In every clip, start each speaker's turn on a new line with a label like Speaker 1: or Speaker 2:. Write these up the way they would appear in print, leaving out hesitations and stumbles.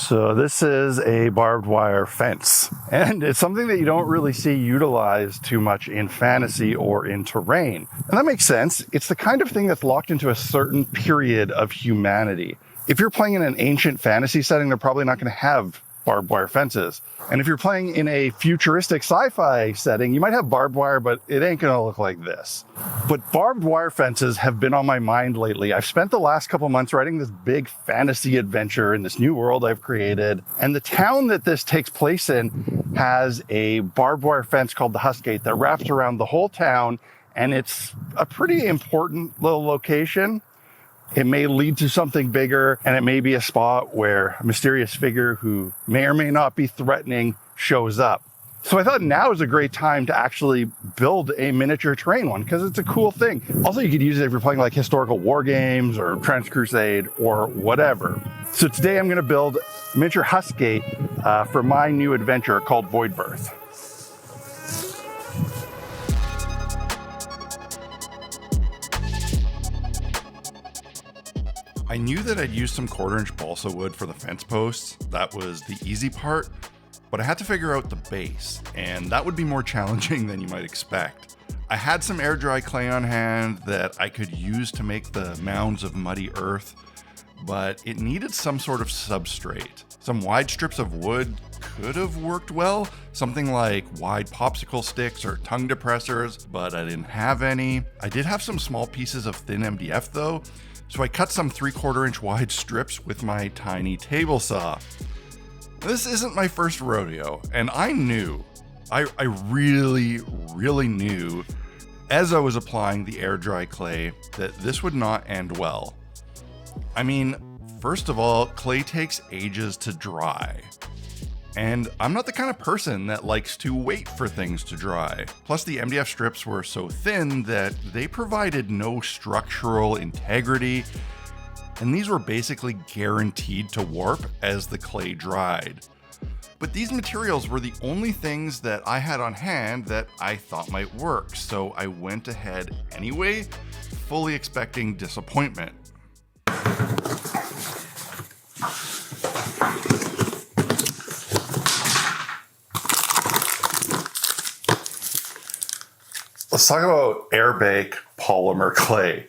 Speaker 1: So this is a barbed wire fence, and it's something that you don't really see utilized too much in fantasy or in terrain. And that makes sense. It's the kind of thing that's locked into a certain period of humanity. If you're playing in an ancient fantasy setting, they're probably not going to have barbed wire fences. And if you're playing in a futuristic sci-fi setting, you might have barbed wire, but it ain't gonna look like this. But barbed wire fences have been on my mind lately. I've spent the last couple months writing this big fantasy adventure in this new world I've created. And the town that this takes place in has a barbed wire fence called the Huskgate that wraps around the whole town. And it's a pretty important little location. It may lead to something bigger, and it may be a spot where a mysterious figure who may or may not be threatening shows up. So I thought now is a great time to actually build a miniature terrain one, because it's a cool thing. Also, you could use it if you're playing like historical war games or Trans Crusade or whatever. So today I'm going to build a miniature Huskgate for my new adventure called Voidbirth.
Speaker 2: I knew that I'd use some 1/4-inch balsa wood for the fence posts. That was the easy part, but I had to figure out the base, and that would be more challenging than you might expect. I had some air dry clay on hand that I could use to make the mounds of muddy earth, but it needed some sort of substrate. Some wide strips of wood could have worked well, something like wide popsicle sticks or tongue depressors, but I didn't have any. I did have some small pieces of thin MDF though, so I cut some 3/4-inch wide strips with my tiny table saw. This isn't my first rodeo, and I knew, I really knew as I was applying the air dry clay that this would not end well. I mean, first of all, clay takes ages to dry. And I'm not the kind of person that likes to wait for things to dry. Plus, the MDF strips were so thin that they provided no structural integrity, and these were basically guaranteed to warp as the clay dried. But these materials were the only things that I had on hand that I thought might work, so I went ahead anyway, fully expecting disappointment.
Speaker 1: Let's talk about air bake polymer clay.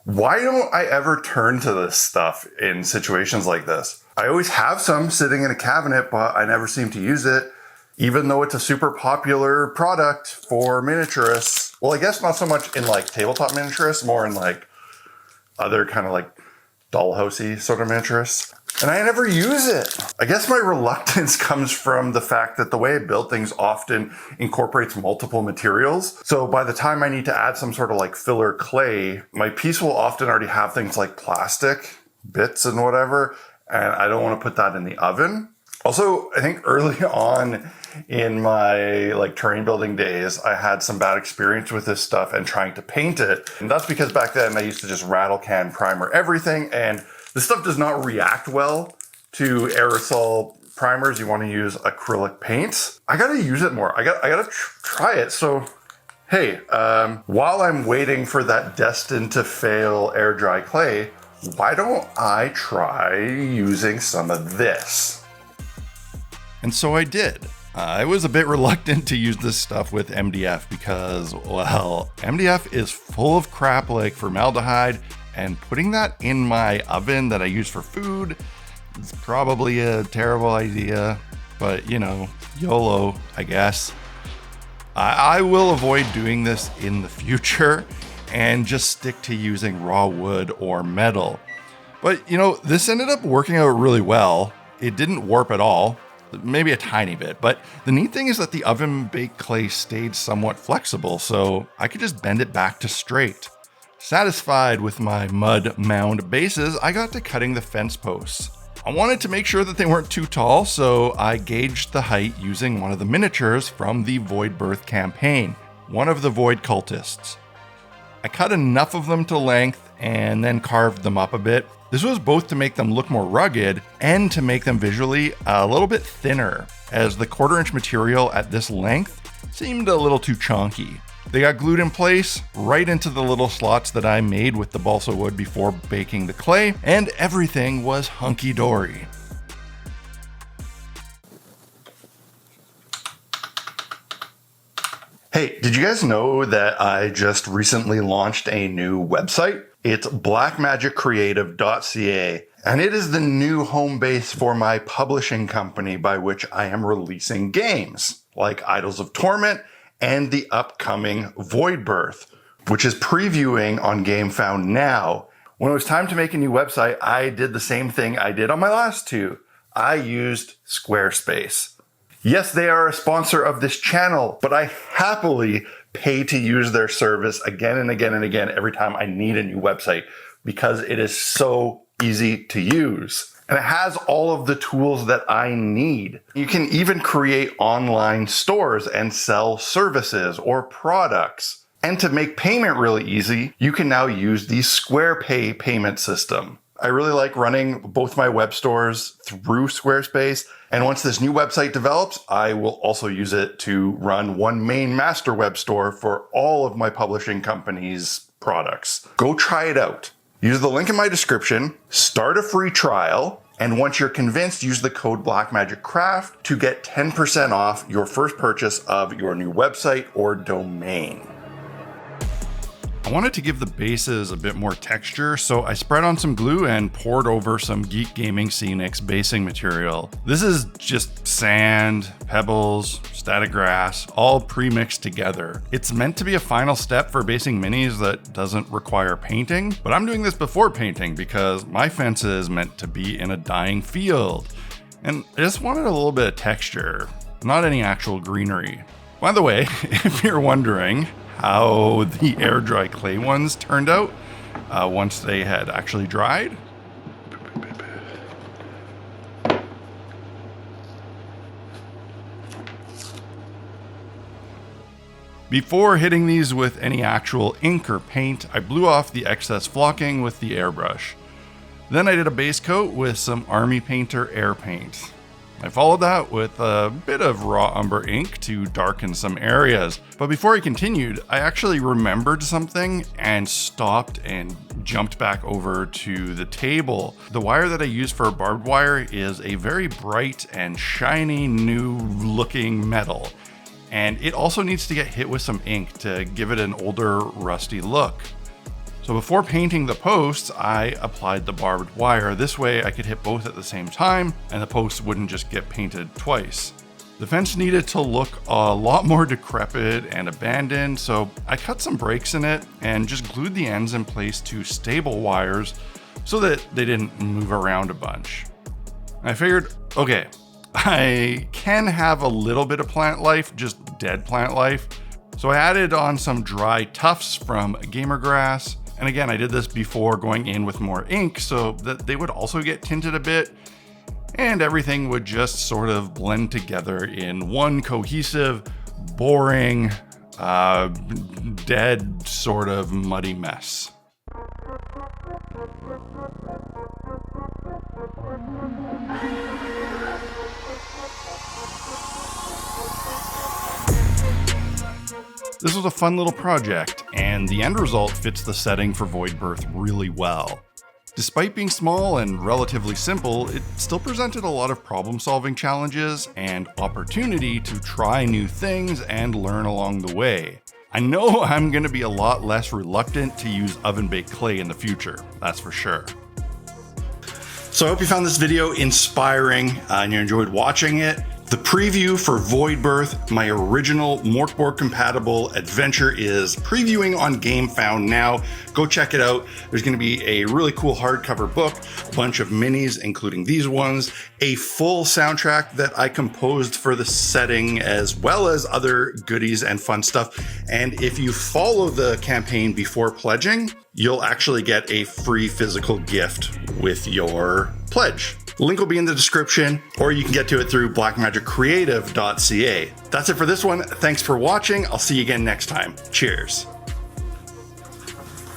Speaker 1: Why don't I ever turn to this stuff in situations like this? I always have some sitting in a cabinet, but I never seem to use it, even though it's a super popular product for miniaturists. Well, I guess not so much in like tabletop miniaturists, more in like other kind of like dollhousey sort of miniaturists. And I never use it. I guess my reluctance comes from the fact that the way I build things often incorporates multiple materials. So by the time I need to add some sort of like filler clay, my piece will often already have things like plastic bits and whatever, and I don't want to put that in the oven. Also, I think early on in my like terrain building days, I had some bad experience with this stuff and trying to paint it. And that's because back then I used to just rattle can primer everything, and this stuff does not react well to aerosol primers. You want to use acrylic paints. I gotta use it more. I gotta try it. So, hey, while I'm waiting for that destined to fail air dry clay, why don't I try using some of this?
Speaker 2: And so I did. I was a bit reluctant to use this stuff with MDF because, well, MDF is full of crap like formaldehyde, and putting that in my oven that I use for food is probably a terrible idea, but you know, YOLO, I guess. I will avoid doing this in the future and just stick to using raw wood or metal. But you know, this ended up working out really well. It didn't warp at all, maybe a tiny bit, but the neat thing is that the oven baked clay stayed somewhat flexible, so I could just bend it back to straight. Satisfied with my mud mound bases, I got to cutting the fence posts. I wanted to make sure that they weren't too tall, so I gauged the height using one of the miniatures from the Voidbirth campaign, one of the Void cultists. I cut enough of them to length and then carved them up a bit. This was both to make them look more rugged and to make them visually a little bit thinner, as the 1/4-inch material at this length seemed a little too chunky. They got glued in place right into the little slots that I made with the balsa wood before baking the clay, and everything was hunky-dory.
Speaker 1: Hey, did you guys know that I just recently launched a new website? It's blackmagiccreative.ca, and it is the new home base for my publishing company by which I am releasing games like Idols of Torment and the upcoming Voidbirth, which is previewing on GameFound now. When it was time to make a new website, I did the same thing I did on my last two. I used Squarespace. Yes, they are a sponsor of this channel, but I happily pay to use their service again and again and again every time I need a new website because it is so easy to use. And it has all of the tools that I need. You can even create online stores and sell services or products. And to make payment really easy, you can now use the SquarePay payment system. I really like running both my web stores through Squarespace. And once this new website develops, I will also use it to run one main master web store for all of my publishing company's products. Go try it out. Use the link in my description, start a free trial, and once you're convinced, use the code BlackMagicCraft to get 10% off your first purchase of your new website or domain.
Speaker 2: I wanted to give the bases a bit more texture, so I spread on some glue and poured over some Geek Gaming Scenics basing material. This is just sand, pebbles, static grass, all pre-mixed together. It's meant to be a final step for basing minis that doesn't require painting, but I'm doing this before painting because my fence is meant to be in a dying field. And I just wanted a little bit of texture, not any actual greenery. By the way, if you're wondering how the air dry clay ones turned out once they had actually dried, before hitting these with any actual ink or paint, I blew off the excess flocking with the airbrush. Then I did a base coat with some Army Painter air paint. I followed that with a bit of raw umber ink to darken some areas. But before I continued, I actually remembered something and stopped and jumped back over to the table. The wire that I use for barbed wire is a very bright and shiny new looking metal. And it also needs to get hit with some ink to give it an older, rusty look. So before painting the posts, I applied the barbed wire. This way I could hit both at the same time and the posts wouldn't just get painted twice. The fence needed to look a lot more decrepit and abandoned, so I cut some breaks in it and just glued the ends in place to stable wires so that they didn't move around a bunch. I figured, okay, I can have a little bit of plant life, just dead plant life. So I added on some dry tufts from gamer grass. And again, I did this before going in with more ink so that they would also get tinted a bit and everything would just sort of blend together in one cohesive, boring, dead sort of muddy mess. This was a fun little project, and the end result fits the setting for Voidbirth really well. Despite being small and relatively simple, it still presented a lot of problem-solving challenges and opportunity to try new things and learn along the way. I know I'm going to be a lot less reluctant to use oven-baked clay in the future, that's for sure. So I hope you found this video inspiring and you enjoyed watching it. The preview for Voidbirth, my original Morkborg compatible adventure, is previewing on GameFound now. Go check it out. There's going to be a really cool hardcover book, a bunch of minis, including these ones, a full soundtrack that I composed for the setting, as well as other goodies and fun stuff. And if you follow the campaign before pledging, you'll actually get a free physical gift with your pledge. Link will be in the description, or you can get to it through blackmagiccreative.ca. That's it for this one. Thanks for watching. I'll see you again next time. Cheers.